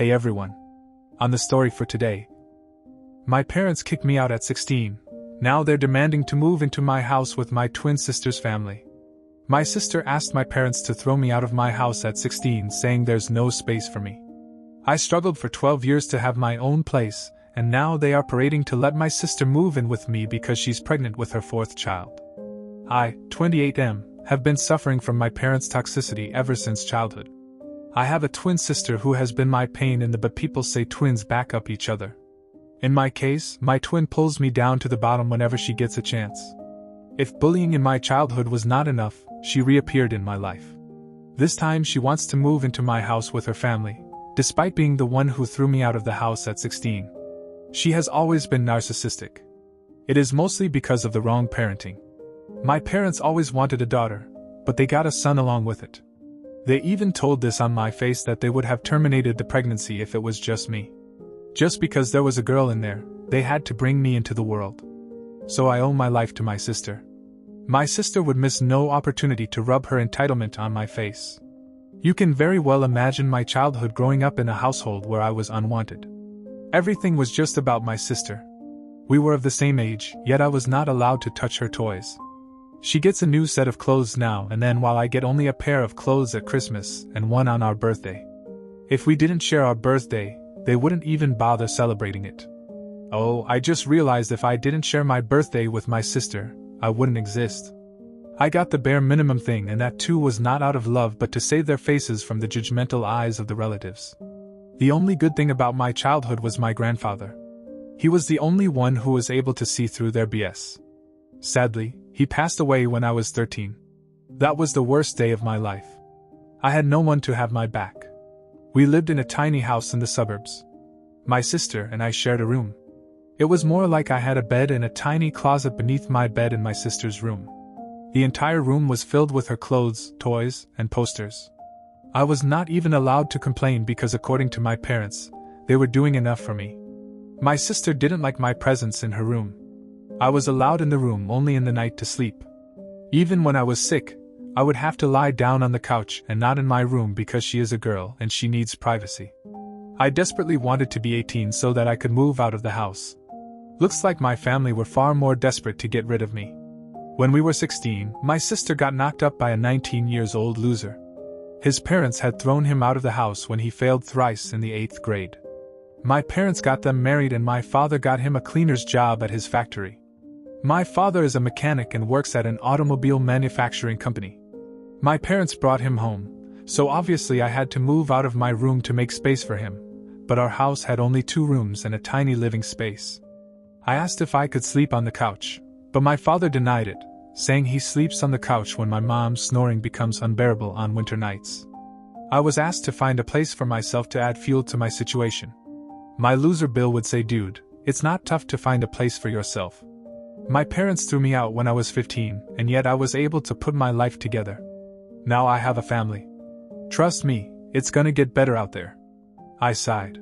Hey everyone. On the story for today. My parents kicked me out at 16. Now they're demanding to move into my house with my twin sister's family. My sister asked my parents to throw me out of my house at 16, saying there's no space for me. I struggled for 12 years to have my own place, and now they are parading to let my sister move in with me because she's pregnant with her fourth child. I, 28M, have been suffering from my parents' toxicity ever since childhood. I have a twin sister who has been my pain in the but people say twins back up each other. In my case, my twin pulls me down to the bottom whenever she gets a chance. If bullying in my childhood was not enough, she reappeared in my life. This time she wants to move into my house with her family, despite being the one who threw me out of the house at 16. She has always been narcissistic. It is mostly because of the wrong parenting. My parents always wanted a daughter, but they got a son along with it. They even told this on my face that they would have terminated the pregnancy if it was just me. Just because there was a girl in there, they had to bring me into the world. So I owe my life to my sister. My sister would miss no opportunity to rub her entitlement on my face. You can very well imagine my childhood growing up in a household where I was unwanted. Everything was just about my sister. We were of the same age, yet I was not allowed to touch her toys. She gets a new set of clothes now and then while I get only a pair of clothes at Christmas and one on our birthday. If we didn't share our birthday, they wouldn't even bother celebrating it. Oh, I just realized if I didn't share my birthday with my sister, I wouldn't exist. I got the bare minimum thing, and that too was not out of love but to save their faces from the judgmental eyes of the relatives. The only good thing about my childhood was my grandfather. He was the only one who was able to see through their BS. Sadly, he passed away when I was 13. That was the worst day of my life. I had no one to have my back. We lived in a tiny house in the suburbs. My sister and I shared a room. It was more like I had a bed and a tiny closet beneath my bed in my sister's room. The entire room was filled with her clothes, toys, and posters. I was not even allowed to complain because according to my parents, they were doing enough for me. My sister didn't like my presence in her room. I was allowed in the room only in the night to sleep. Even when I was sick, I would have to lie down on the couch and not in my room because she is a girl and she needs privacy. I desperately wanted to be 18 so that I could move out of the house. Looks like my family were far more desperate to get rid of me. When we were 16, my sister got knocked up by a 19-year-old loser. His parents had thrown him out of the house when he failed thrice in the 8th grade. My parents got them married and my father got him a cleaner's job at his factory. My father is a mechanic and works at an automobile manufacturing company. My parents brought him home, so obviously I had to move out of my room to make space for him, but our house had only 2 rooms and a tiny living space. I asked if I could sleep on the couch, but my father denied it, saying he sleeps on the couch when my mom's snoring becomes unbearable on winter nights. I was asked to find a place for myself to add fuel to my situation. My loser Bill would say, "Dude, it's not tough to find a place for yourself." My parents threw me out when I was 15, and yet I was able to put my life together. Now I have a family. Trust me, it's gonna get better out there. I sighed.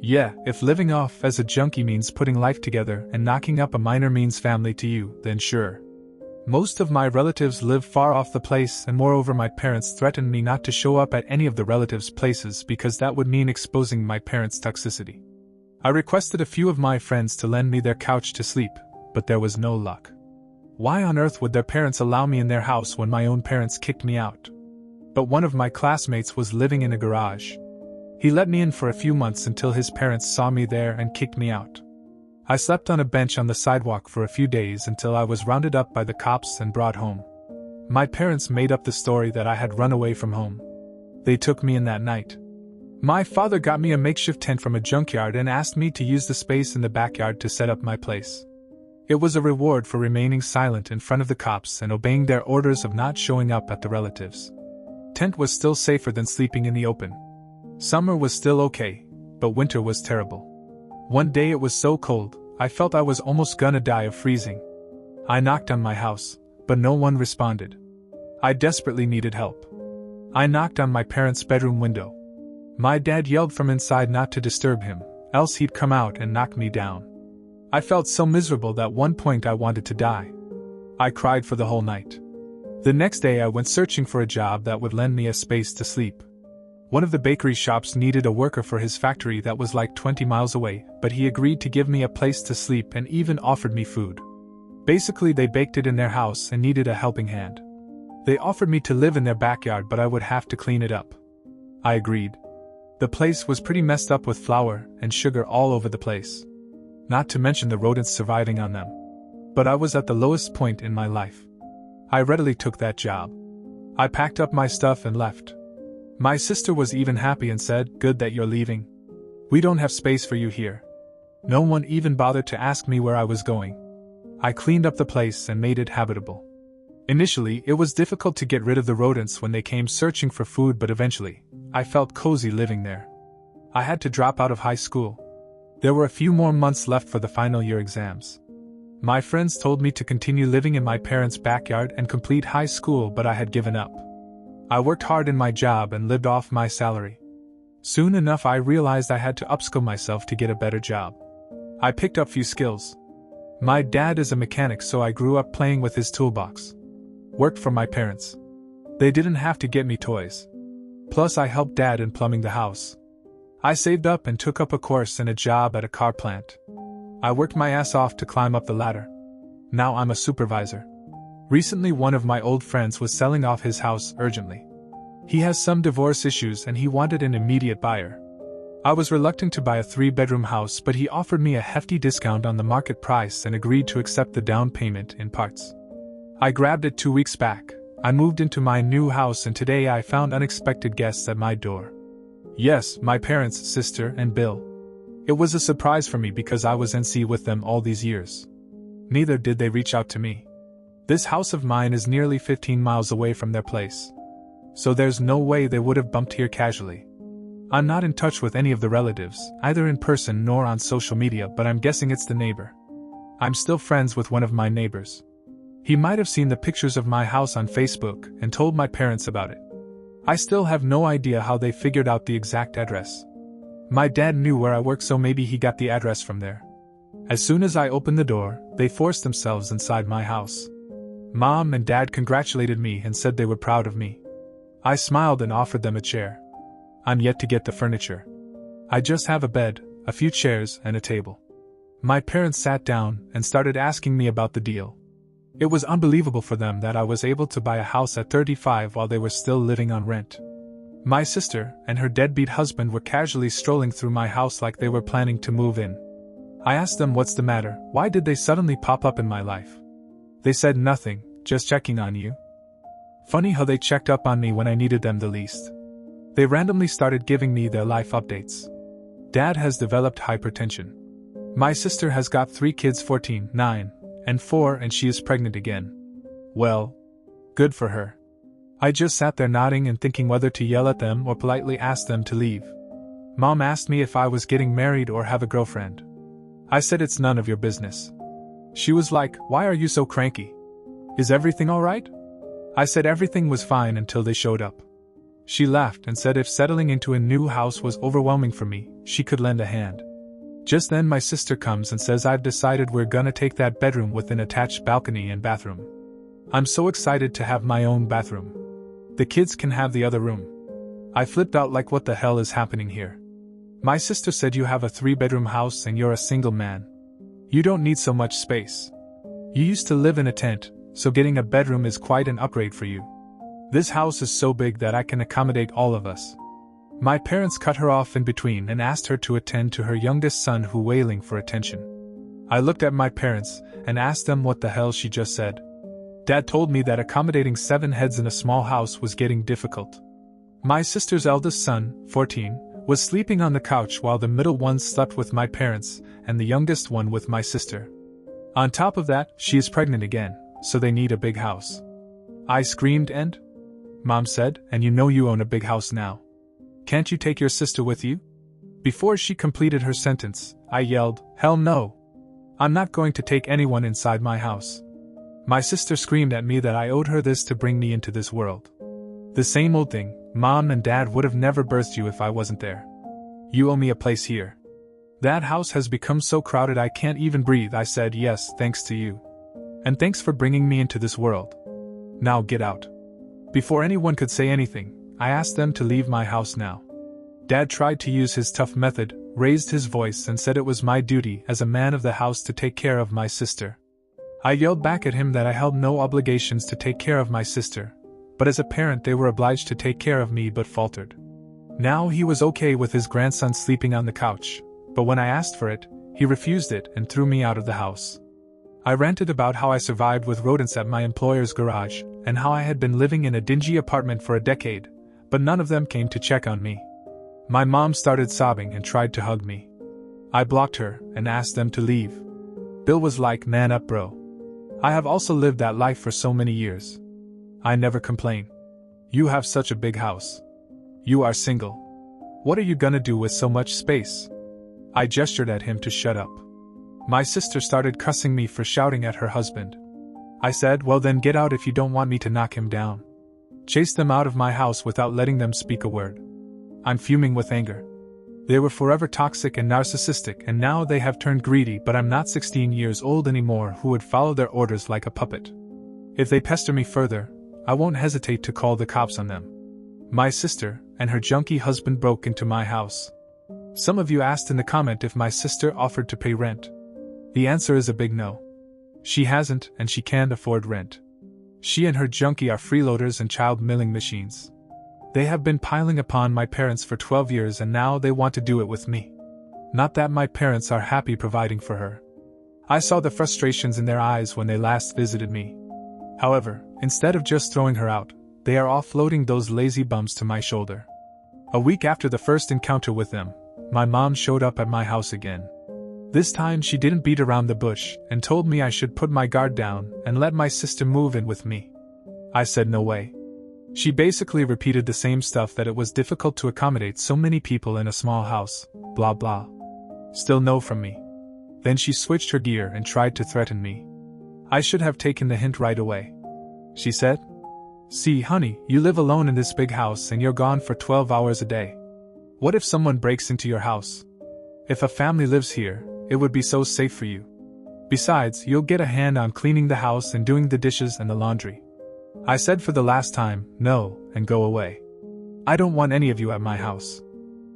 Yeah, if living off as a junkie means putting life together and knocking up a minor means family to you, then sure. Most of my relatives live far off the place, and moreover my parents threatened me not to show up at any of the relatives' places because that would mean exposing my parents' toxicity. I requested a few of my friends to lend me their couch to sleep, but there was no luck. Why on earth would their parents allow me in their house when my own parents kicked me out? But one of my classmates was living in a garage. He let me in for a few months until his parents saw me there and kicked me out. I slept on a bench on the sidewalk for a few days until I was rounded up by the cops and brought home. My parents made up the story that I had run away from home. They took me in that night. My father got me a makeshift tent from a junkyard and asked me to use the space in the backyard to set up my place. It was a reward for remaining silent in front of the cops and obeying their orders of not showing up at the relatives. Tent was still safer than sleeping in the open. Summer was still okay, but winter was terrible. One day it was so cold, I felt I was almost gonna die of freezing. I knocked on my house, but no one responded. I desperately needed help. I knocked on my parents' bedroom window. My dad yelled from inside not to disturb him, else he'd come out and knock me down. I felt so miserable that at one point I wanted to die. I cried for the whole night. The next day I went searching for a job that would lend me a space to sleep. One of the bakery shops needed a worker for his factory that was like 20 miles away, but he agreed to give me a place to sleep and even offered me food. Basically, they baked it in their house and needed a helping hand. They offered me to live in their backyard, but I would have to clean it up. I agreed. The place was pretty messed up with flour and sugar all over the place. Not to mention the rodents surviving on them. But I was at the lowest point in my life. I readily took that job. I packed up my stuff and left. My sister was even happy and said, "Good that you're leaving. We don't have space for you here." No one even bothered to ask me where I was going. I cleaned up the place and made it habitable. Initially, it was difficult to get rid of the rodents when they came searching for food, but eventually, I felt cozy living there. I had to drop out of high school. There were a few more months left for the final year exams. My friends told me to continue living in my parents' backyard and complete high school, but I had given up. I worked hard in my job and lived off my salary. Soon enough, I realized I had to upskill myself to get a better job. I picked up few skills. My dad is a mechanic, so I grew up playing with his toolbox. Worked for my parents. They didn't have to get me toys. Plus, I helped Dad in plumbing the house. I saved up and took up a course and a job at a car plant. I worked my ass off to climb up the ladder. Now I'm a supervisor. Recently, one of my old friends was selling off his house urgently. He has some divorce issues and he wanted an immediate buyer. I was reluctant to buy a 3-bedroom house, but he offered me a hefty discount on the market price and agreed to accept the down payment in parts. I grabbed it 2 weeks back. I moved into my new house and today I found unexpected guests at my door. Yes, my parents, sister, and Bill. It was a surprise for me because I was NC with them all these years. Neither did they reach out to me. This house of mine is nearly 15 miles away from their place. So there's no way they would have bumped here casually. I'm not in touch with any of the relatives, either in person nor on social media, but I'm guessing it's the neighbor. I'm still friends with one of my neighbors. He might have seen the pictures of my house on Facebook and told my parents about it. I still have no idea how they figured out the exact address. My dad knew where I work, so maybe he got the address from there. As soon as I opened the door, they forced themselves inside my house. Mom and Dad congratulated me and said they were proud of me. I smiled and offered them a chair. I'm yet to get the furniture. I just have a bed, a few chairs, and a table. My parents sat down and started asking me about the deal. It was unbelievable for them that I was able to buy a house at 35 while they were still living on rent. My sister and her deadbeat husband were casually strolling through my house like they were planning to move in. I asked them what's the matter, why did they suddenly pop up in my life? They said nothing, just checking on you. Funny how they checked up on me when I needed them the least. They randomly started giving me their life updates. Dad has developed hypertension. My sister has got 3 kids, 14, 9, and 4, and she is pregnant again. Well, good for her. I just sat there nodding and thinking whether to yell at them or politely ask them to leave. Mom asked me if I was getting married or have a girlfriend. I said it's none of your business. She was like, "Why are you so cranky? Is everything alright?" I said everything was fine until they showed up. She laughed and said if settling into a new house was overwhelming for me, she could lend a hand. Just then my sister comes and says I've decided we're gonna take that bedroom with an attached balcony and bathroom. I'm so excited to have my own bathroom. The kids can have the other room. I flipped out like what the hell is happening here? My sister said you have a 3-bedroom house and you're a single man. You don't need so much space. You used to live in a tent, so getting a bedroom is quite an upgrade for you. This house is so big that I can accommodate all of us. My parents cut her off in between and asked her to attend to her youngest son who wailing for attention. I looked at my parents and asked them what the hell she just said. Dad told me that accommodating 7 heads in a small house was getting difficult. My sister's eldest son, 14, was sleeping on the couch while the middle one slept with my parents and the youngest one with my sister. On top of that, she is pregnant again, so they need a big house. I screamed and Mom said, "And you know you own a big house now. Can't you take your sister with you?" Before she completed her sentence, I yelled, "Hell no! I'm not going to take anyone inside my house." My sister screamed at me that I owed her this to bring me into this world. The same old thing, Mom and Dad would have never birthed you if I wasn't there. You owe me a place here. That house has become so crowded I can't even breathe. I said yes, thanks to you. And thanks for bringing me into this world. Now get out. Before anyone could say anything, I asked them to leave my house now. Dad tried to use his tough method, raised his voice and said it was my duty as a man of the house to take care of my sister. I yelled back at him that I held no obligations to take care of my sister, but as a parent they were obliged to take care of me, but faltered. Now he was okay with his grandson sleeping on the couch, but when I asked for it, he refused it and threw me out of the house. I ranted about how I survived with rodents at my employer's garage, and how I had been living in a dingy apartment for a decade, but none of them came to check on me. My mom started sobbing and tried to hug me. I blocked her and asked them to leave. Bill was like, "Man up, bro. I have also lived that life for so many years. I never complain. You have such a big house. You are single. What are you gonna do with so much space?" I gestured at him to shut up. My sister started cussing me for shouting at her husband. I said, "Well then get out if you don't want me to knock him down." Chased them out of my house without letting them speak a word. I'm fuming with anger. They were forever toxic and narcissistic, and now they have turned greedy, but I'm not 16 years old anymore who would follow their orders like a puppet. If they pester me further, I won't hesitate to call the cops on them. My sister and her junkie husband broke into my house. Some of you asked in the comment if my sister offered to pay rent. The answer is a big no. She hasn't, and she can't afford rent. She and her junkie are freeloaders and child milling machines. They have been piling upon my parents for 12 years and now they want to do it with me. Not that my parents are happy providing for her. I saw the frustrations in their eyes when they last visited me. However, instead of just throwing her out, they are offloading those lazy bums to my shoulder. A week after the first encounter with them, my mom showed up at my house again. This time she didn't beat around the bush and told me I should put my guard down and let my sister move in with me. I said no way. She basically repeated the same stuff, that it was difficult to accommodate so many people in a small house, blah blah. Still no from me. Then she switched her gear and tried to threaten me. I should have taken the hint right away. She said, "See, honey, you live alone in this big house and you're gone for 12 hours a day. What if someone breaks into your house? If a family lives here, it would be so safe for you. Besides, you'll get a hand on cleaning the house and doing the dishes and the laundry." I said for the last time, no, and go away. I don't want any of you at my house.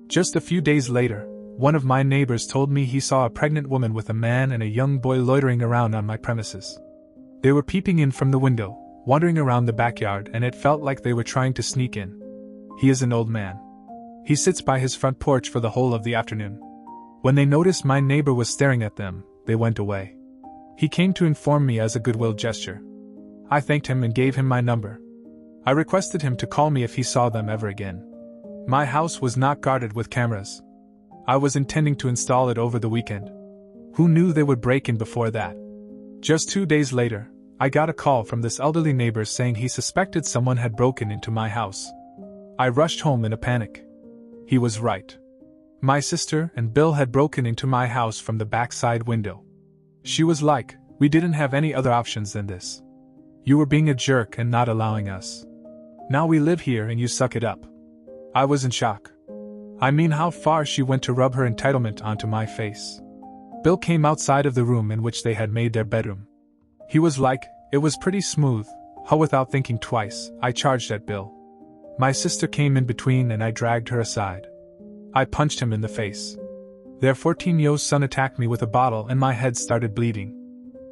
Just a few days later, one of my neighbors told me he saw a pregnant woman with a man and a young boy loitering around on my premises. They were peeping in from the window, wandering around the backyard, and it felt like they were trying to sneak in. He is an old man. He sits by his front porch for the whole of the afternoon. When they noticed my neighbor was staring at them, they went away. He came to inform me as a goodwill gesture. I thanked him and gave him my number. I requested him to call me if he saw them ever again. My house was not guarded with cameras. I was intending to install it over the weekend. Who knew they would break in before that? Just 2 days later, I got a call from this elderly neighbor saying he suspected someone had broken into my house. I rushed home in a panic. He was right. My sister and Bill had broken into my house from the backside window. She was like, "We didn't have any other options than this. You were being a jerk and not allowing us. Now we live here and you suck it up." I was in shock. I mean, how far she went to rub her entitlement onto my face. Bill came outside of the room in which they had made their bedroom. He was like, "It was pretty smooth," how without thinking twice, I charged at Bill. My sister came in between and I dragged her aside. I punched him in the face. Their 14-year-old son attacked me with a bottle and my head started bleeding.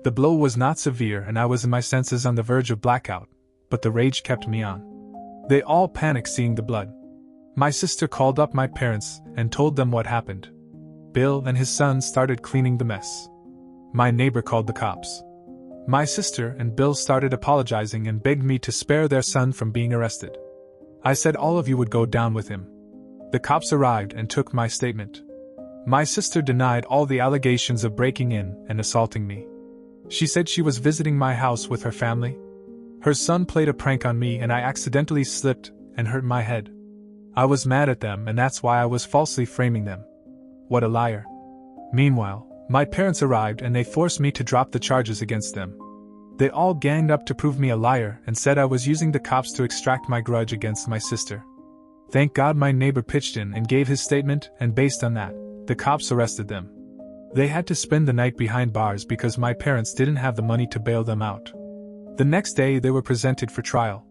The blow was not severe and I was in my senses on the verge of blackout, but the rage kept me on. They all panicked seeing the blood. My sister called up my parents and told them what happened. Bill and his son started cleaning the mess. My neighbor called the cops. My sister and Bill started apologizing and begged me to spare their son from being arrested. I said all of you would go down with him. The cops arrived and took my statement. My sister denied all the allegations of breaking in and assaulting me. She said she was visiting my house with her family. Her son played a prank on me and I accidentally slipped and hurt my head. I was mad at them and that's why I was falsely framing them. What a liar. Meanwhile, my parents arrived and they forced me to drop the charges against them. They all ganged up to prove me a liar and said I was using the cops to extract my grudge against my sister. Thank God my neighbor pitched in and gave his statement, and based on that, the cops arrested them. They had to spend the night behind bars because my parents didn't have the money to bail them out. The next day they were presented for trial.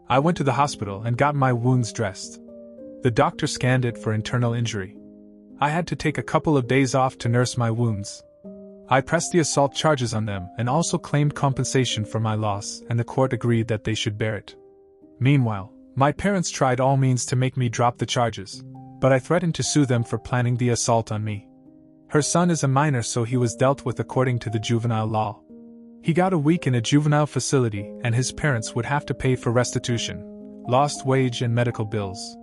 I went to the hospital and got my wounds dressed. The doctor scanned it for internal injury. I had to take a couple of days off to nurse my wounds. I pressed the assault charges on them and also claimed compensation for my loss, and the court agreed that they should bear it. Meanwhile, my parents tried all means to make me drop the charges, but I threatened to sue them for planning the assault on me. Her son is a minor, so he was dealt with according to the juvenile law. He got a week in a juvenile facility, and his parents would have to pay for restitution, lost wage and medical bills.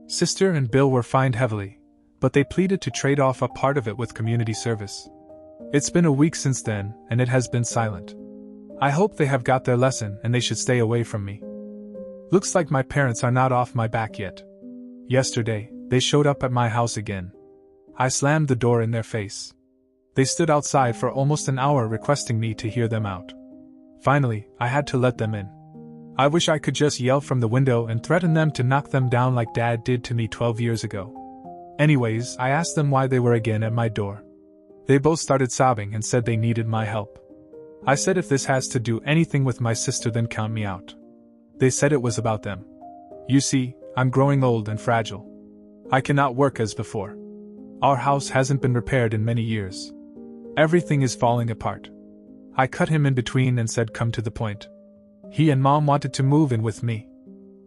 Sister and Bill were fined heavily, but they pleaded to trade off a part of it with community service. It's been a week since then, and it has been silent. I hope they have got their lesson and they should stay away from me. Looks like my parents are not off my back yet. Yesterday, they showed up at my house again. I slammed the door in their face. They stood outside for almost an hour requesting me to hear them out. Finally, I had to let them in. I wish I could just yell from the window and threaten them to knock them down like Dad did to me 12 years ago. Anyways, I asked them why they were again at my door. They both started sobbing and said they needed my help. I said if this has to do anything with my sister, then count me out. They said it was about them. You see, I'm growing old and fragile. I cannot work as before. Our house hasn't been repaired in many years. Everything is falling apart. I cut him in between and said come to the point. He and Mom wanted to move in with me.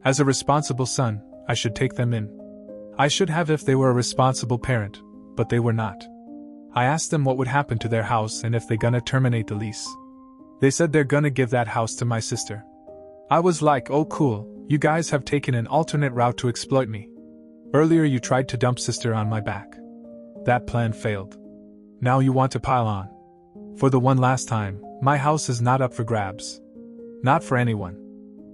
As a responsible son, I should take them in. I should have if they were a responsible parent, but they were not. I asked them what would happen to their house and if they gonna terminate the lease. They said they're gonna give that house to my sister. I was like, oh cool, you guys have taken an alternate route to exploit me. Earlier you tried to dump sister on my back. That plan failed. Now you want to pile on. For the one last time, my house is not up for grabs. Not for anyone.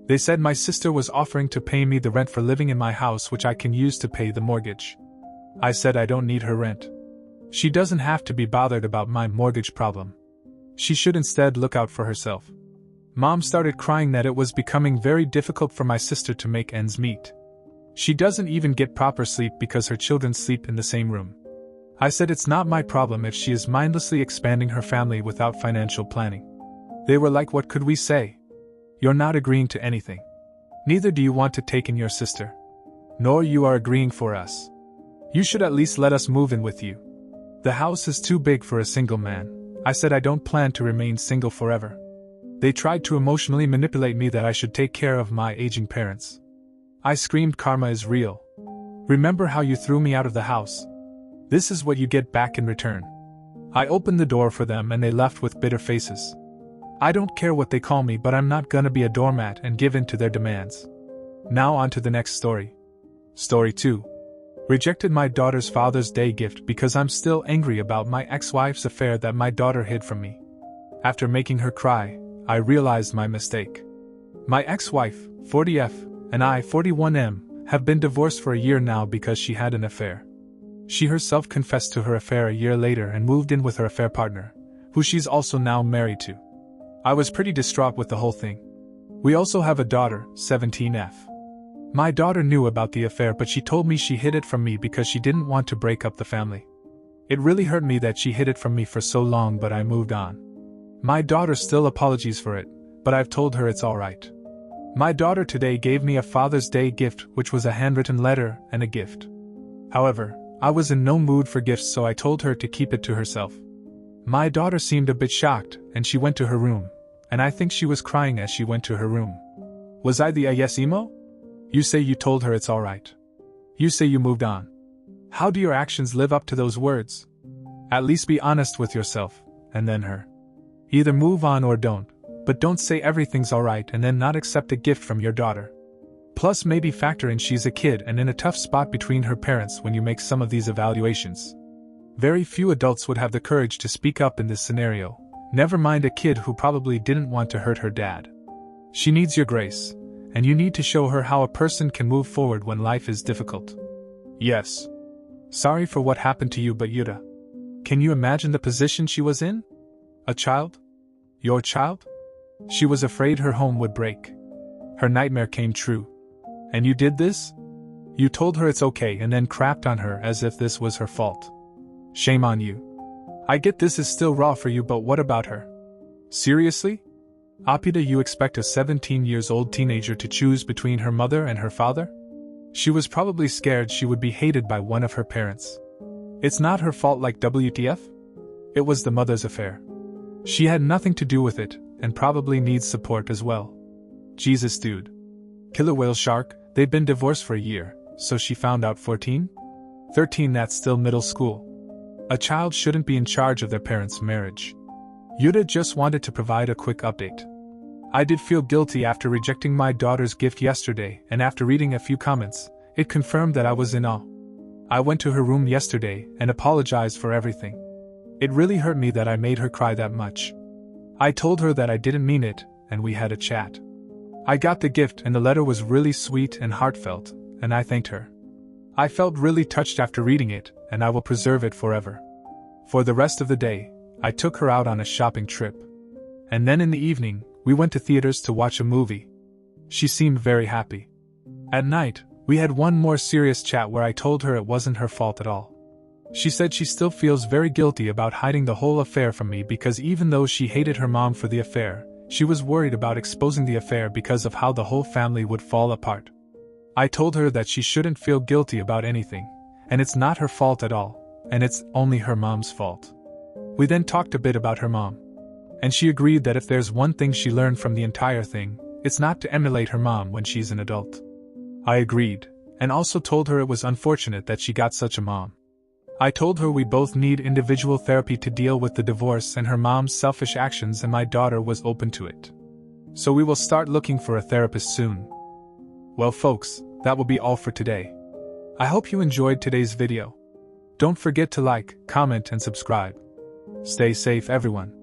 They said my sister was offering to pay me the rent for living in my house, which I can use to pay the mortgage. I said I don't need her rent. She doesn't have to be bothered about my mortgage problem. She should instead look out for herself. Mom started crying that it was becoming very difficult for my sister to make ends meet. She doesn't even get proper sleep because her children sleep in the same room. I said it's not my problem if she is mindlessly expanding her family without financial planning. They were like, what could we say? You're not agreeing to anything. Neither do you want to take in your sister. Nor you are agreeing for us. You should at least let us move in with you. The house is too big for a single man. I said I don't plan to remain single forever. They tried to emotionally manipulate me that I should take care of my aging parents. I screamed karma is real. Remember how you threw me out of the house? This is what you get back in return. I opened the door for them and they left with bitter faces. I don't care what they call me, but I'm not gonna be a doormat and give in to their demands. Now on to the next story. Story 2. Rejected my daughter's Father's Day gift because I'm still angry about my ex-wife's affair that my daughter hid from me. After making her cry, I realized my mistake. My ex-wife, 40F, and I, 41M, have been divorced for a year now because she had an affair. She herself confessed to her affair a year later and moved in with her affair partner, who she's also now married to. I was pretty distraught with the whole thing. We also have a daughter, 17F. My daughter knew about the affair, but she told me she hid it from me because she didn't want to break up the family. It really hurt me that she hid it from me for so long, but I moved on. My daughter still apologies for it, but I've told her it's alright. My daughter today gave me a Father's Day gift, which was a handwritten letter and a gift. However, I was in no mood for gifts, so I told her to keep it to herself. My daughter seemed a bit shocked, and she went to her room, and I think she was crying as she went to her room. Was I the yes emo? You say you told her it's alright. You say you moved on. How do your actions live up to those words? At least be honest with yourself, and then her. Either move on or don't, but don't say everything's alright and then not accept a gift from your daughter. Plus maybe factor in she's a kid and in a tough spot between her parents when you make some of these evaluations. Very few adults would have the courage to speak up in this scenario, never mind a kid who probably didn't want to hurt her dad. She needs your grace, and you need to show her how a person can move forward when life is difficult. Yes. Sorry for what happened to you, but Yuta. Can you imagine the position she was in? A child? Your child? She was afraid her home would break. Her nightmare came true. And you did this? You told her it's okay and then crapped on her as if this was her fault. Shame on you. I get this is still raw for you, but what about her? Seriously? Apida, you expect a 17-year-old teenager to choose between her mother and her father? She was probably scared she would be hated by one of her parents. It's not her fault like WTF? It was the mother's affair. She had nothing to do with it, and probably needs support as well. Jesus dude. Killer whale shark, they've been divorced for a year, so she found out 14? 13, that's still middle school. A child shouldn't be in charge of their parents' marriage. Yuta just wanted to provide a quick update. I did feel guilty after rejecting my daughter's gift yesterday, and after reading a few comments, it confirmed that I was in awe. I went to her room yesterday and apologized for everything. It really hurt me that I made her cry that much. I told her that I didn't mean it, and we had a chat. I got the gift and the letter was really sweet and heartfelt, and I thanked her. I felt really touched after reading it, and I will preserve it forever. For the rest of the day, I took her out on a shopping trip. And then in the evening, we went to theaters to watch a movie. She seemed very happy. At night, we had one more serious chat where I told her it wasn't her fault at all. She said she still feels very guilty about hiding the whole affair from me because even though she hated her mom for the affair, she was worried about exposing the affair because of how the whole family would fall apart. I told her that she shouldn't feel guilty about anything, and it's not her fault at all, and it's only her mom's fault. We then talked a bit about her mom. And she agreed that if there's one thing she learned from the entire thing, it's not to emulate her mom when she's an adult. I agreed, and also told her it was unfortunate that she got such a mom. I told her we both need individual therapy to deal with the divorce and her mom's selfish actions, and my daughter was open to it. So we will start looking for a therapist soon. Well folks, that will be all for today. I hope you enjoyed today's video. Don't forget to like, comment and subscribe. Stay safe everyone.